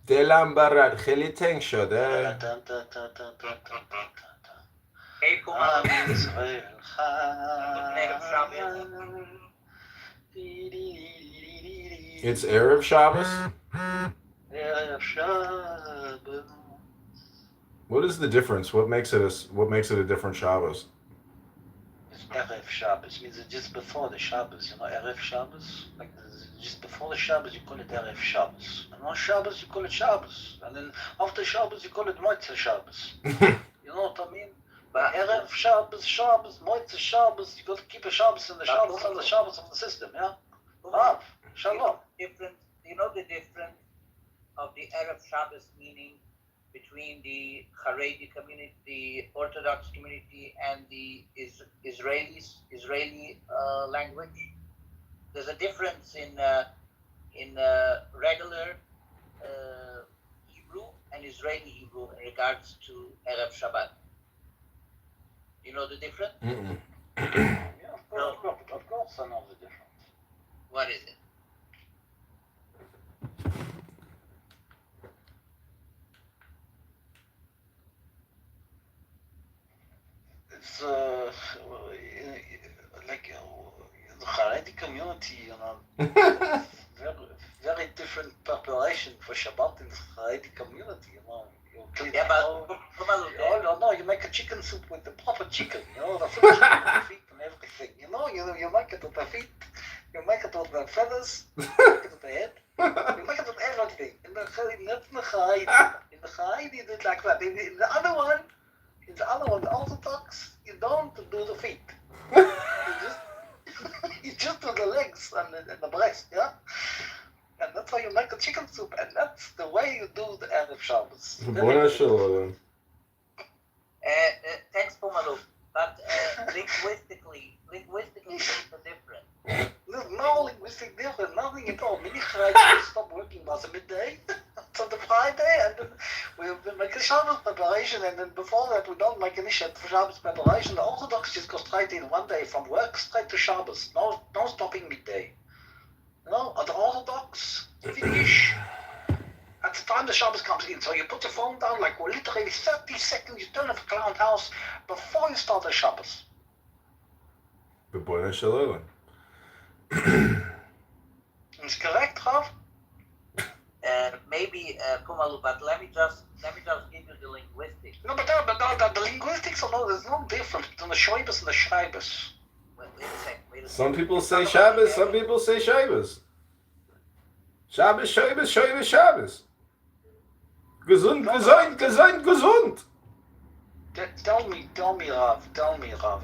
دلم برات خیلی تنگ شده. It's Erev Shabbos? What is the difference? What makes it a different Shabbos? It's Erev Shabbos. Means it's just before the Shabbos. Erev Shabbos, like just before the Shabbos, you call it Erev Shabbos. And on Shabbos, you call it Shabbos. And then after Shabbos, you call it Motzei Shabbos. You know what I mean? But Erev Shabbos, Motzei Shabbos, you got to keep a Shabbos in the Shabbos and the Shabbos of the system, yeah? Shalom. Different, the difference of the Erev Shabbos meaning between the Haredi community, the Orthodox community, and the Israeli language? There's a difference in regular Hebrew and Israeli Hebrew in regards to Erev Shabbat. You know the difference? Yeah, of course I know the difference. What is it? it's like the Haredi community, you know, very, very different preparation for Shabbat in the Haredi community, you know. You clean no, you make a chicken soup with the proper chicken, you know, the feet and everything, you know, you make it with the feet, you make it with the feathers, you make it with the head, you make it with everything. In the Haredi, you do it like that. In the other one, the Orthodox, you don't do the feet. You just do the legs and the breast, yeah? And that's how you make a chicken soup, and that's the way you do the Erev Shabbos. Thanks, Pumalu. But linguistically, things are different. There's no linguistic difference, nothing at all. Many Fridays stop working was a midday on the Friday, and then we make a Shabbos preparation, and then before that we don't make any Shabbos preparation. The Orthodox just go straight in one day from work straight to Shabbos. No stopping midday. No, the Orthodox finish at the time the Shabbos comes in. So you put the phone down like literally 30 seconds, you turn off the clown house before you start the Shabbos. Is correct, Rav? Maybe Pumalu, but let me just give you the linguistics. No, but the linguistics are no, there's no difference between the Shabbos and the Shabbos. Wait a second. Some people say Shabbos, some people say Shabbos. Shabbos, Shabbos, Shabbos, Shabbos. Gesund, gesund, gesund, gesund. Tell me, Rav.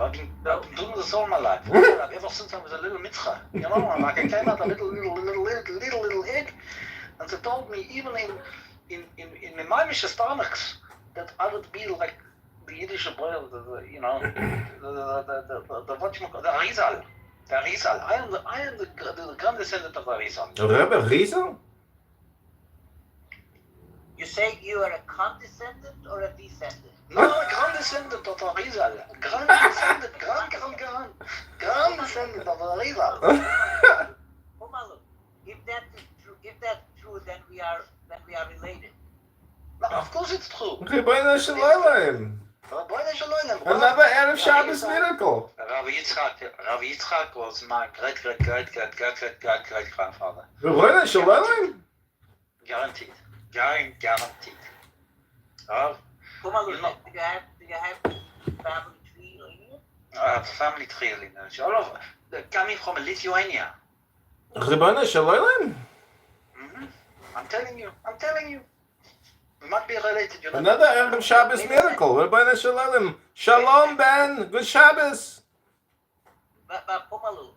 I've been doing this all my life. Ever since I was a little mitzvah. You know, like I came out a little egg, and they told me even in the Maimish stomachs that I would be like the Yiddish boy, the Arizal. The Arizal. I am the grand descendant of the Arizal. Rebbe Rizal? You say you are a condescendent or a descendant? No, a grand descendant of the Arizal. Grand descendant of the Arizal. Pumalu, if that's true, then we are related. No, of course it's true. Another Erev Shabbos miracle. Rav Yitzchak was my great grandfather. Guaranteed. Pumalu, do you have family tree lineage? I have a family tree lineage. All of them coming from Lithuania. I'm telling you. We might be related. You know? Another Erev Shabbos miracle. Rabbeinu Shalom. Shalom, Ben. Good Shabbos. But Pumalu,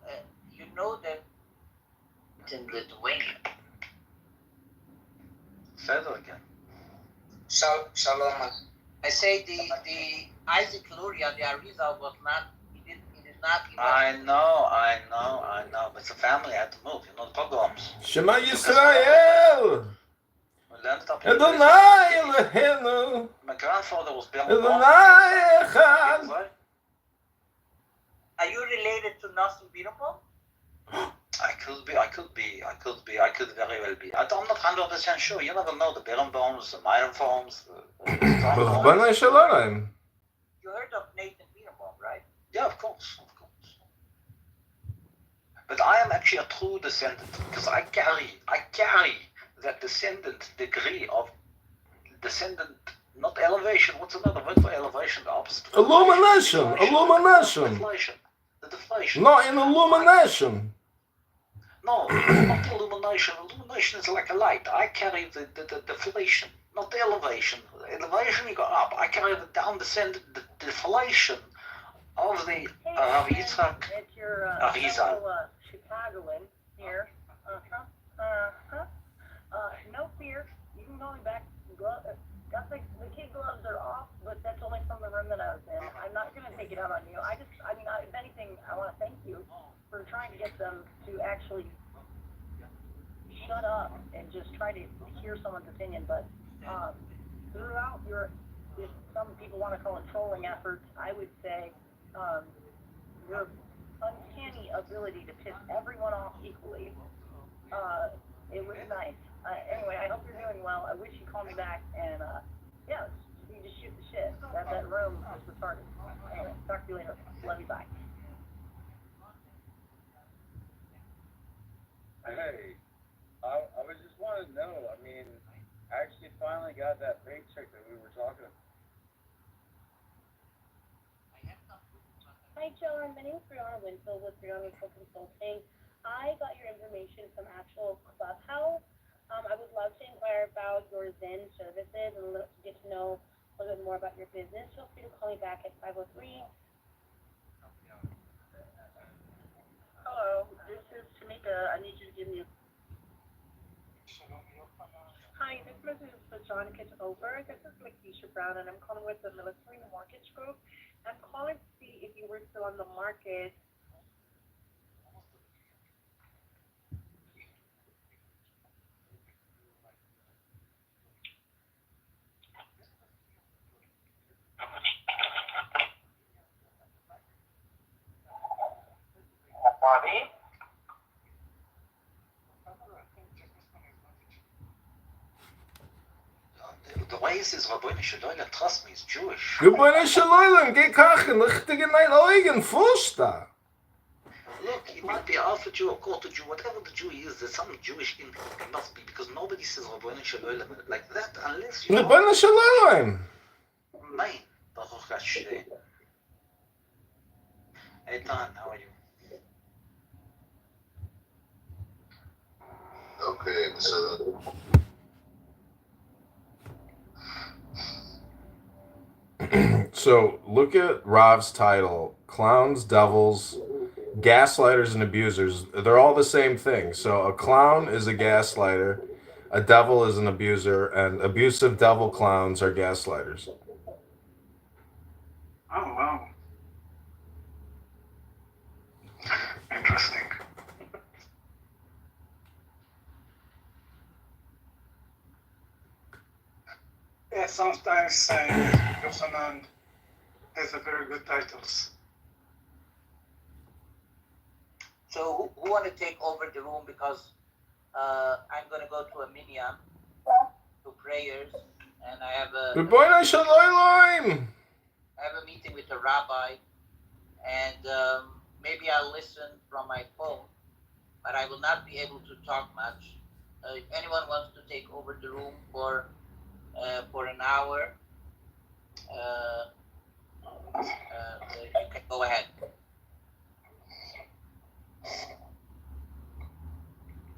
you know that in Lithuania. Say that again. Shalom. I say the Isaac Luria, the Arizal was not. It is not. I know. But the family had to move. You know the pogroms. Shema Yisrael. Adonai Eloheinu. My grandfather was born. Adonai Echad. Are you related to Nassim Birnbaum? I could very well be. I'm not 100% sure. You never know the Birnbaums, the Meyerbaums, Rabbeinu Shalom. You heard of Nathan Birnbaum, right? Yeah, of course. But I am actually a true descendant because I carry that descendant degree of descendant, not elevation. What's another word for elevation? The opposite. Illumination. The deflation. Not in illumination. No, not illumination. Illumination is like a light. I carry the deflation, not the elevation. Elevation, you go up. I carry the down descendant, the deflation of the Rav Yitzchak Arizal. Chicagoan here. No fear. You can call me back. Got the kid gloves are off, but that's only from the room that I was in. I'm not going to take it out on you. If anything, I want to thank you for trying to get them to actually shut up and just try to hear someone's opinion. But throughout your, if some people want to call it trolling efforts, I would say your uncanny ability to piss everyone off equally. It was nice. Anyway, I hope you're doing well. I wish you called me back, and you just shoot the shit. That room is retarded. Anyway, talk to you later. Love you, bye. Hey, I was just wanting to know. I mean, I actually finally got that paycheck that we were talking about. Hi, John. My name is Brianna Winfield with Brianna Winfield Consulting. I got your information from actual Clubhouse. I would love to inquire about your Zen services and get to know a little bit more about your business. Feel free to call me back at 503. Hello, this is Tamika. I need you to give me a... Hi, this message is for John Kitover. This is Lakeisha Brown, and I'm calling with the Military Mortgage Group. I'm calling to see if you were still on the market. Bobby? The ways is Rabbi Shalom, trust me, is Jewish. Rebbeinu Shalom, geh kachen, richtig in dein Augen, Fusta. Look, it might be Alpha Jew or Quarter Jew, whatever the Jew is, there's some Jewish in it must be, because nobody says Rabbi Shalom like that unless you Rebbeinu Shalom. Main, Baruch Hashem. Hey, Tan, how are you? Okay, so So look at Rav's title: clowns, devils, gaslighters, and abusers. They're all the same thing. So a clown is a gaslighter, a devil is an abuser, and abusive devil clowns are gaslighters. Oh, wow. Interesting. Yeah, sometimes Yochanan has a very good titles. So who want to take over the room, because I'm going to go to a minyan, to prayers, and I have Rebbeinu Shalom. a meeting with a rabbi, and maybe I'll listen from my phone, but I will not be able to talk much. If anyone wants to take over the room for an hour, you can go ahead.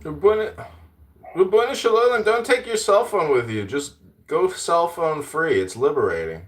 Rebbeinu Shalom, don't take your cell phone with you. Just go cell phone free. It's liberating.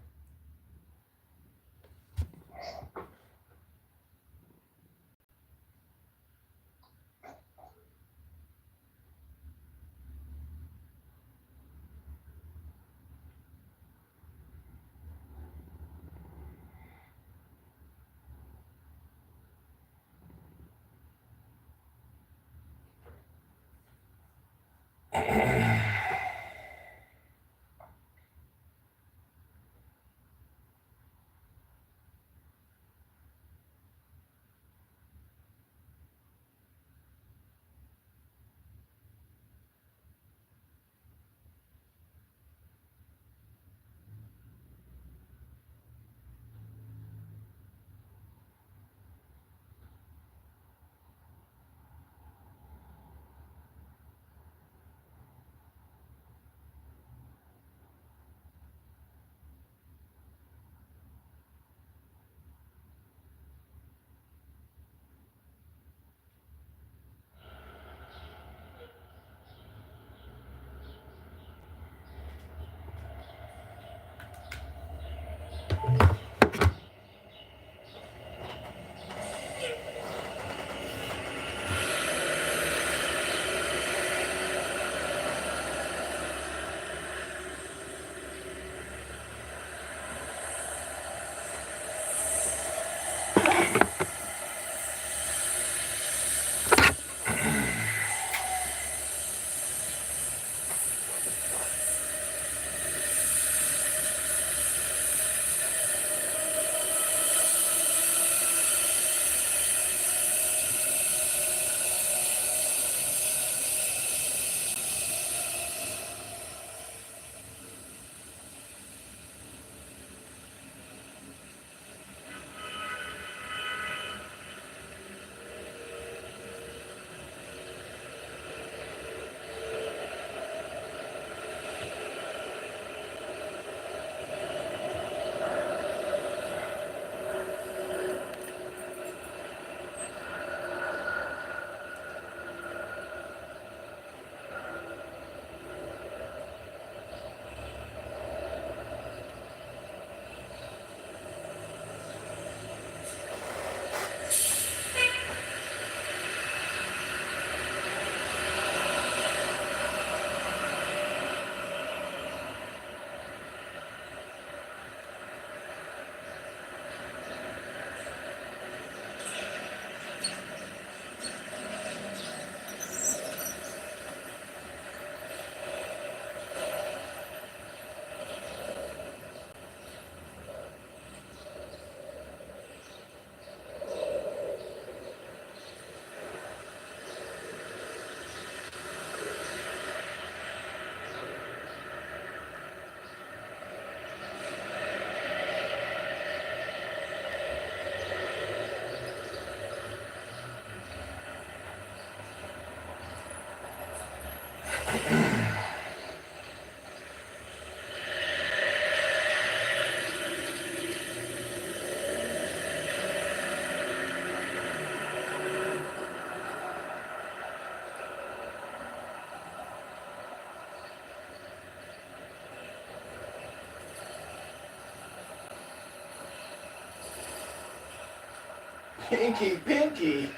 Pinky.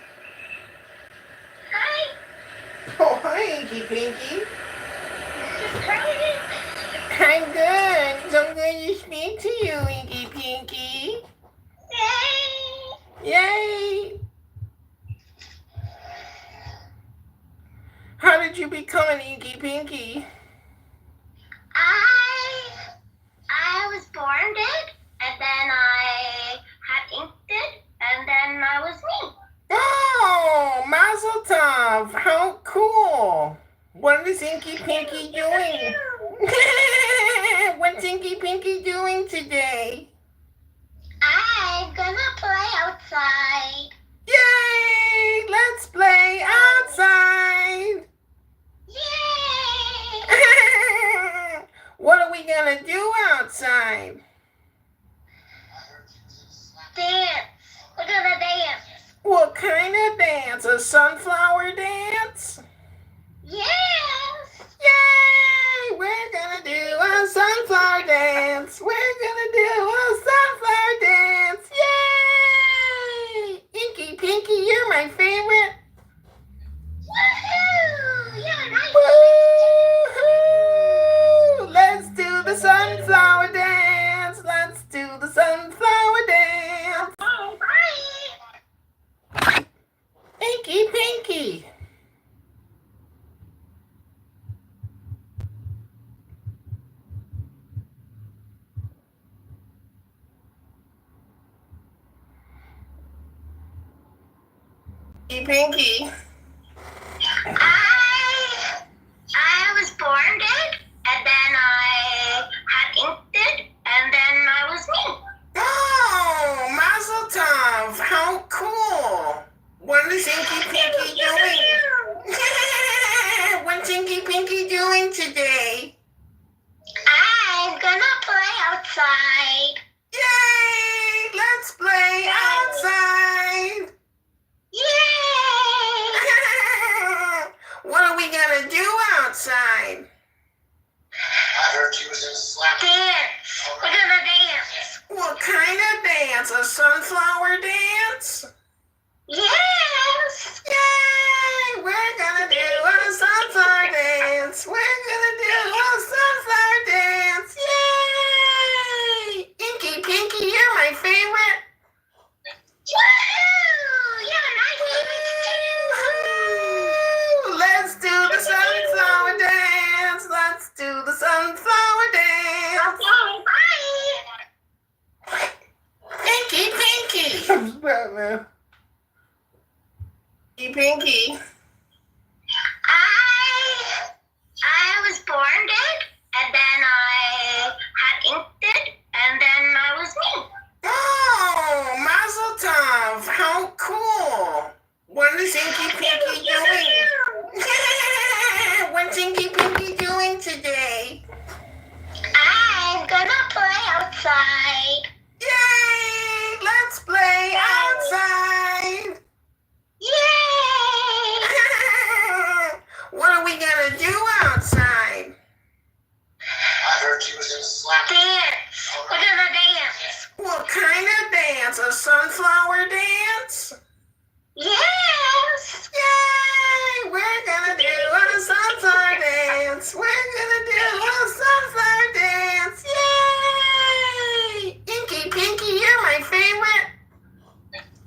Hi. Oh, hi, Inky Pinky. How are you? I'm good. So good to speak to you, Inky Pinky. Yay. Yay! How did you become an Inky Pinky? I was born dead, and then I had ink dead, and then I was me. Oh, Mazel Tov! How cool! What is Inky Pinky doing? What's Inky Pinky doing today? I'm gonna play outside. Yay! Let's play outside! Yay! What are we gonna do outside? Dance. We're gonna dance. What kind of dance? A sunflower dance? Yes. Yay! We're gonna do a sunflower dance. We're gonna do a sunflower dance. Yay! Inky Pinky, you're my favorite. Woohoo! You're my Woohoo! Let's do the sunflower dance. Let's do the sunflower dance. Bye. Inky Pinky. Inky Pinky. I was born dead, and then I had ink dead, and then I was me. Oh, Mazel Tov! How cool! What is Inky Pinky doing? What's Inky Pinky doing today? I'm gonna play outside. Yay! Let's play outside! Yay! What are we gonna do outside? I heard you was in slap. Dance. We're gonna dance. What kind of dance? A sunflower dance? Yes. Yay! We're gonna do a sunflower dance. We're gonna do a sunflower dance. Yay! Inky Pinky, you're my favorite. Woohoo! You're my favorite too. Woohoo! Let's do the sunflower dance. Let's do the sunflower dance. Bye. Inky Pinky. I'm Batman. Inky Pinky. I was born dead, and then I had ink dead, and then I was me. Oh, Mazel Tov! How cool! What is Inky Pinky doing? What's Inky Pinky doing today? I'm gonna play outside. Yay! Let's play outside! Yay! What are we gonna do outside? I heard you was in slap. Dance. We're gonna dance. What kind of dance? A sunflower dance? Yes. Yay! We're gonna do a sunflower dance. We're gonna do a sunflower dance. Yay! Inky Pinky, you're my favorite.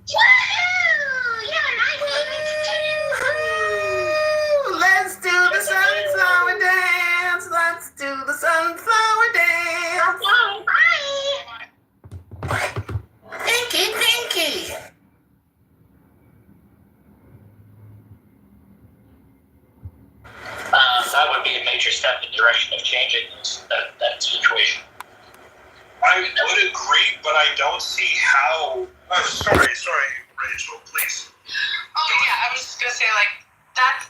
Woohoo! You're my favorite too. Woohoo! Let's do the sunflower dance. Let's do the sunflower dance. Bye. Inky Pinky. That would be a major step in the direction of changing that situation. I would agree, but I don't see how. Sorry, Rachel, please. Oh yeah, I was just gonna say like that's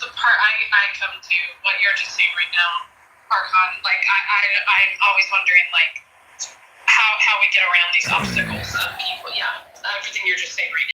the part I come to what you're just saying right now, Archon. Like I'm always wondering like how we get around these obstacles of people. Yeah, everything you're just saying right now.